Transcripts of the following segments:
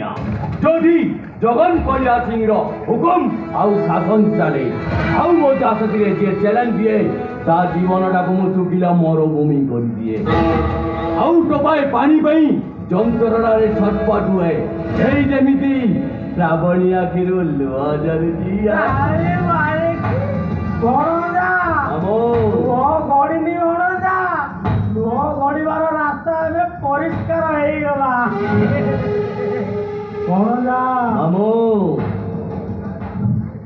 নিয়া যদি জগন বলিয়া সিংর হুকুম আউ শাসন চালে আউ মো চাষীরে যে চ্যালেঞ্জ দিয়ে তা জীবনটাকে মু শুকিলা মরুভূমি করে দিয়ে আউ ଟୋପାଏ ପାଣି ପାଇଁ ଯନ୍ତ୍ରଣାରେ ଛଟପଟ ହୁଏ ସେଇ ଯେମିତି ଶ୍ରାବଣୀ ଆଖିରୁ ଲୁହ ଝରୁଛି ଲୁହ ଗଡ଼ିବାର ରାସ୍ତା ଏବେ ପରିଷ୍କାର ହେଇଗଲା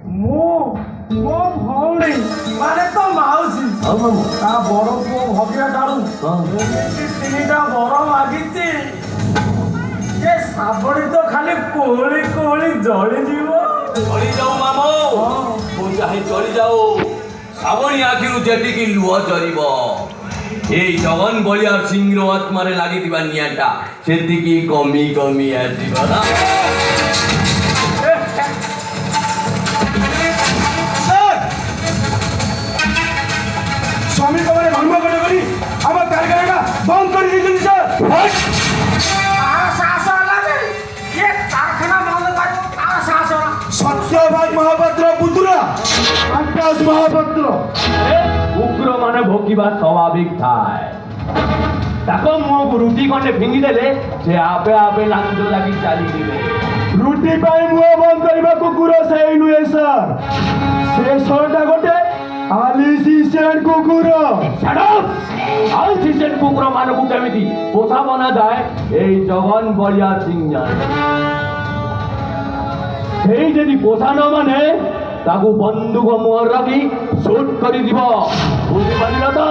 ମୁଁ ମୋ ଭଉଣୀ ମାନେ ତ ମାଉସୀ ତା ବଡ ପୁଅ ଭଗିଆ ଠାରୁ ତିନିଟା ବର ମାଗିଛି ସେ ଶ୍ରାବଣୀ ତ ଖାଲି କୋହଳି କୋହଳି ଜଳିଯିବ। ଚଳିଯାଉ ମାମୁ ମୁଁ ଚାହେଁ ଚଳିଯାଉ ଶ୍ରାବଣୀ ଆଖିରୁ ଯେତିକି ଲୁହ ଝରିବ এই জগন বলিয়ার সিংহ আত্মারে লাগিଥିବା নিয়াটা সেদিকে কমি কমি আসিব না স্বামী তোমার ভঙ্গ করে করি আমার কারখানাটা বন্ধ করে দিয়েছেন স্যার সত্যভাগ মহাপাত্র পুত্রা আকাশ মহাপাত্র উগ্র মানে ভোগিবা স্বাভাবিক থাকে তাকে মুহକୁ ରୁଟି ଖଣ୍ଡେ ଫିଙ୍ଗିଦେଲେ ସେ ଆପେ ଆପେ ଲାଞ୍ଚ ଲାଗି ଚାଲିଯିବେ ରୁଟି ପାଇଁ ମୁହଁ ବନ୍ଦ କରିବା କୁକୁର ସେଇ ନୁହେଁ ସାର୍ ସେ ଶହଟା ଗୋଟେ ଆଲିସିସେଣ୍ଟ କୁକୁର ଆଲିସିସେଣ୍ଟ କୁକୁର ମାନଙ୍କୁ କେମିତି ପୋଷା ବନାଯାଏ ଏଇ ଜଗନ ବଳିଆ ସିଂ ଜାଣେ ସେଇ ଯଦି ପୋଷା ନ ମାନେ ତାକୁ ବନ୍ଧୁକ ମୁହଁରେ ରଖି ସୁଟ୍ କରିଯିବ ବୁଝିପାରିଲ ତ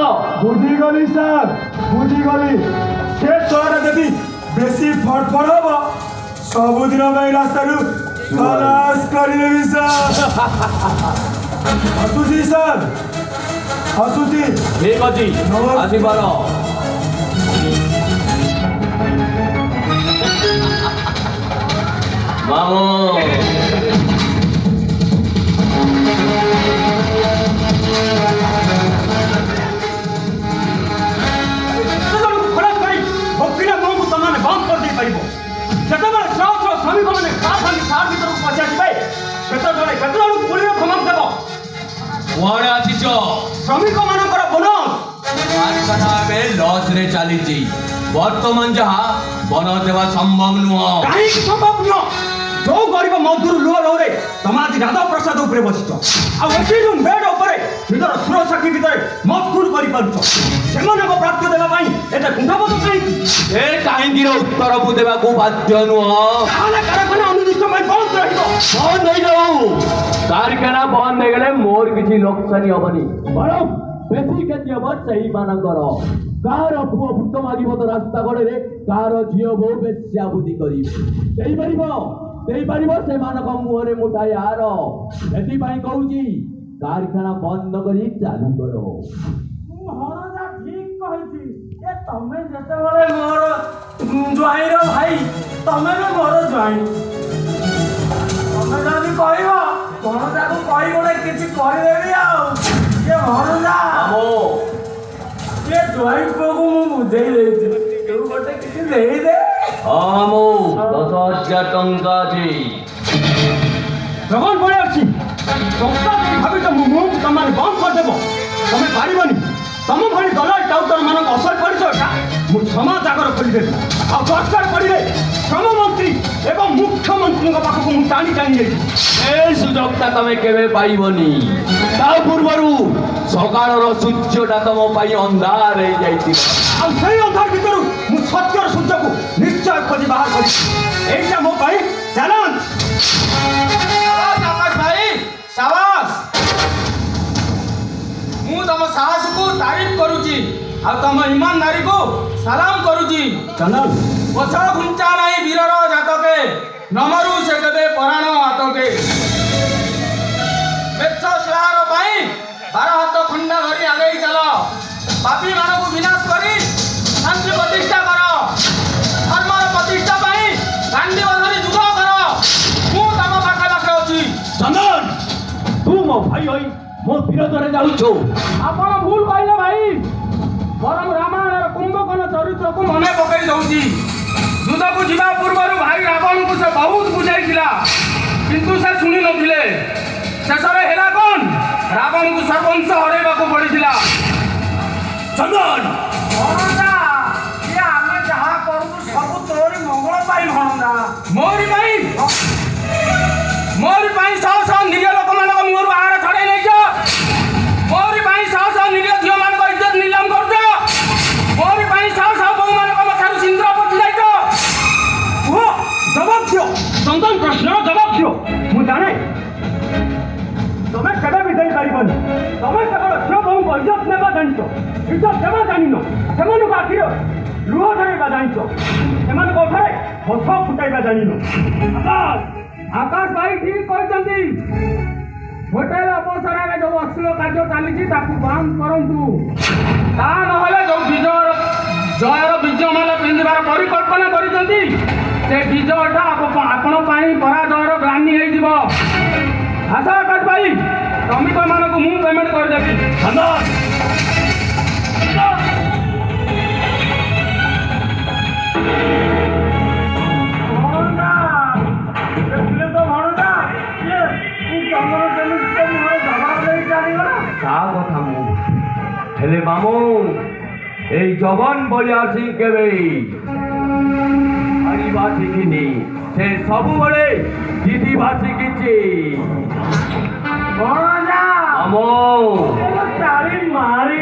ବୁଝିଗଲି ସାର୍ ବୁଝିଗଲି ସେ ଶହଟା ଯଦି ବେଶୀ ଫଟଫଟ ହବ ସବୁଦିନ ପାଇଁ ରାସ୍ତାରୁ ଖଲାସ କରିଦେବି ସାର୍ ଆସୁଛି ସାର୍ ଆସୁଛି ଠିକ ଅଛି ଆସିପାର ମାମୁ ଯେତେବେଳେ ଶହ ଶହ ଶ୍ରମିକମାନେ କାରଖାନା ସାର ଭିତରକୁ ପଶିଯିବେ ସେତେବେଳେ କେତେ ଜଣଙ୍କୁ ଗୁଳିର ଖମକ ଦେବ କୁଆଡ଼େ ଆସିଛ ଶ୍ରମିକମାନଙ୍କର ବୋନସ କାରଖାନା ଏବେ ଲସ୍ରେ ଚାଲିଛି ବର୍ତ୍ତମାନ ଯାହା ବୋନସ ଦେବା ସମ୍ଭବ ନୁହଁ କାହିଁକି ସମ୍ଭବ ନୁହଁ ଯୋଉ ଗରିବ ମଜଦୁର ଲୁହ ଲହୁରେ ତମେ ଆଜି ରାଧା ପ୍ରସାଦ ଉପରେ ବସିଛ ଆଉ ଏଠି ବେଡ୍ ଉପରେ ନିଜର ସୁରକ୍ଷାକ୍ଷୀ ଭିତରେ ମଜଦୁର କରିପାରୁଛ ସେମାନଙ୍କ ପ୍ରାପ୍ୟ ଦେବା ପାଇଁ ଏତେ କୁଣ୍ଠାବୋଧ କାହିଁକି ଏ କାହିଁକିର ଉତ୍ତରକୁ ଦେବାକୁ ବାଧ୍ୟ ନୁହଁ ତାହେଲେ କାରଖାନା ଅନିର୍ଦ୍ଦିଷ୍ଟ ପାଇଁ ବନ୍ଦ ରହିବ ବନ୍ଦ ହେଇଯାଉ କାରଖାନା ବନ୍ଦ ହେଇଗଲେ ମୋର କିଛି ଲୋକସାନି ହବନି ବରଂ ବେଶୀ କ୍ଷତି ହବ ସେଇମାନଙ୍କର କାହାର ପୁଅ ଭୂତ ମାଗିବ ତ ରାସ୍ତା କଡ଼ରେ କାହାର ଝିଅ ବୋଉ ବେଶ୍ୟା ବୁଦ୍ଧି କରିବ ଦେଇପାରିବ ସେମାନଙ୍କ ମୁହଁରେ ମୁଠାଏ ହାର ସେଥିପାଇଁ କହୁଛି କାରଖାନା ବନ୍ଦ କରି ଚାଲୁ କର ହରଦା ଠିକ କହିଛି ଏ ତମେ ଯେତେବେଳେ ମୋର ଜ୍ୱାଇଁର ଭାଇ ତମେ ବି ମୋର ଜ୍ୱାଇଁ ତମେ ଯଦି କହିବ ଭଣଜାକୁ କହି ଗୋଟେ କିଛି କରିଦେବି ଆଉ ଇଏ ଭଣଜା ଇଏ ଜ୍ୱାଇଁ ପୁଅକୁ ମୁଁ ବୁଝେଇ ଦେଇଛି ତୁ ଗୋଟେ କିଛି ଦେଇଦେ ହଁ ମୁଁ 10,000 ଟଙ୍କା ଅଛି ଜଗନ ପଳେଇ ଅଛି ଟଙ୍କା ଯଦି ଭାବିଛ ମୁଁ ମୁହଁକୁ ତମେ ବନ୍ଦ କରିଦେବ ତମେ ପାରିବନି ତମ ଭଳି ଦଲାଲ ଟାଉଟର ମାନଙ୍କ ଅସଲ ପରିଚୟଟା ମୁଁ କ୍ଷମା ଜାଗର ଖୋଲିଦେବି ଆଉ ଦରକାର ପଡ଼ିଲେ ଶ୍ରମମନ୍ତ୍ରୀ ଏବଂ ମୁଖ୍ୟମନ୍ତ୍ରୀଙ୍କ ପାଖକୁ ମୁଁ ଟାଣି ଯାଇଛି ଏ ସୁଯୋଗଟା ତମେ କେବେ ପାଇବନି ତା ପୂର୍ବରୁ ସକାଳର ସୂର୍ଯ୍ୟଟା ତମ ପାଇଁ ଅନ୍ଧାର ହେଇଯାଇଛି ଆଉ ସେଇ ଅନ୍ଧାର ଭିତରୁ ମୁଁ ସତ୍ୟର ସୂର୍ଯ୍ୟକୁ ନିଶ୍ଚୟ ଖୋଜି ବାହାର କରିବି ଏଇଟା ମୋ ପାଇଁ ଚ୍ୟାଲେଞ୍ଜ ଭାଇ ସାବାସ ମୁଁ ତମ ସାହସକୁ ତାରିଫ କରୁଛି ଆଉ ତମ ଇମାନଦାରୀକୁ ସାଲାମ କରୁଛି ପଛ ଘୁଞ୍ଚା ନାହିଁ ବୀରର ଜାତକେ ନମରୁ ସେ କେବେ ପରାଣ ହାତକେ ବେଶ ସ୍ଲାହାର ପାଇଁ 12 ହାତ ଖଣ୍ଡା ଧରି ଆଗେଇ ଚାଲ ପାପୀ ମାନଙ୍କୁ ବିନାଶ କରି ଶାନ୍ତି ପ୍ରତିଷ୍ଠା କର ଧର୍ମର ପ୍ରତିଷ୍ଠା ପାଇଁ ଗାନ୍ଧୀ ବନ୍ଧରେ ଯୁଦ୍ଧ କର ମୁଁ ତମ ପାଖେ ପାଖେ ଅଛି ଚନ୍ଦନ ତୁ ମୋ ଭାଇ ହୋଇ ମୋ ବିରୋଧରେ ଯାଉଛୁ ଆପଣ ଭୁଲ କହିଲେ ଭାଇ ବରଂ ରାମାୟଣର କୁମ୍ଭକର୍ଣ୍ଣ ଚରିତ୍ରକୁ ମନେ ପକାଇ ଦଉଛି ଯୁଦ୍ଧକୁ ଯିବା ପୂର୍ବରୁ ଭାଇ ରାବଣଙ୍କୁ ସେ ବହୁତ ବୁଝାଇଥିଲା କିନ୍ତୁ ସେ ଶୁଣି ନଥିଲେ। ଶେଷରେ ହେଲା କ'ଣ? ରାବଣଙ୍କୁ ସର୍ବଂଶ ହରାଇବାକୁ ପଡ଼ିଥିଲା। ଚନ୍ଦନ ଭଣଜା ଇଏ ଆମେ ଯାହା କରୁଛୁ ସବୁ ତୋରି ମଙ୍ଗଳ ପାଇଁ ଭଣଜା। ମୋରି ପାଇଁ ଶହ ଶହ ନିଜ ଲୋକମାନଙ୍କ ମୁହଁରୁ ଆହାର ଛଡ଼େଇ ନେଇଛ। ମୋରି ପାଇଁ ଶହ ଶହ ନିଜ ଝିଅମାନଙ୍କ ଇଜ୍ଜତ ନିଲାମ କରୁଛ। ମୋରି ପାଇଁ ଶହ ଶହ ବୋହୂମାନଙ୍କ ମଥାରୁ ସିନ୍ଦୁର ପୋଛି ଯାଇଛ। କୁହ, ଜବାବ ଦିଅ। ଚନ୍ଦନ ପ୍ରଶ୍ନର ଜବାବ ଦିଅ। ମୁଁ ଜାଣେ ତମେ କେବେ ବି ଦେଇପାରିବନି। ତମେ କେବଳ ଝିଅ ବୋହୂଙ୍କ ଇଜ୍ଜତ ନେବା ଜାଣିଛ, ଇଜ୍ଜତ ଦେବା ଜାଣିନ। ସେମାନଙ୍କ ଆଖିରେ ଲୁହ ଝରାଇବା ଜାଣିଛ, ସେମାନଙ୍କ ଓଠରେ ହସ ଫୁଟାଇବା ଜାଣିନ। ଆକାଶ ଭାଇ ଠିକ କହିଛନ୍ତି। ହୋଟେଲ ଅପସରାରେ ଯୋଉ ଅଶ୍ଳୀଳ କାର୍ଯ୍ୟ ଚାଲିଛି ତାକୁ ବନ୍ଦ କରନ୍ତୁ। ତା ନହେଲେ ଯୋଉ ଜୟର ବିଜୟମାଲା ପିନ୍ଧିବାର ପରିକଳ୍ପନା କରିଛନ୍ତି ସେ ବିଜୟଟା ଆପଣ ପାଇଁ ପରାଜୟର ଗ୍ଲାନି ହେଇଯିବ। ଆଶା ଆକାଶ ଭାଇ ଶ୍ରମିକମାନଙ୍କୁ ମୁଁ ପେମେଣ୍ଟ କରିଦେବି। ଭଣଜା ଦେଖିଲେ ତ ଭଣଜା ଇଏ ତମର କେମିତି ତ ମୋର ଜବାବ ଦେଇ ଚାଲିଗଲା। ତା କଥା ମୁଁ ହେଲେ ମାମୁ এই জবান বলিয়াছি কেবে হারিবা শিখিনি, সে ସବୁବେଳେ জিতিবা শিখিছি। ଭଣଜା মামু ଚାଳି ମାରି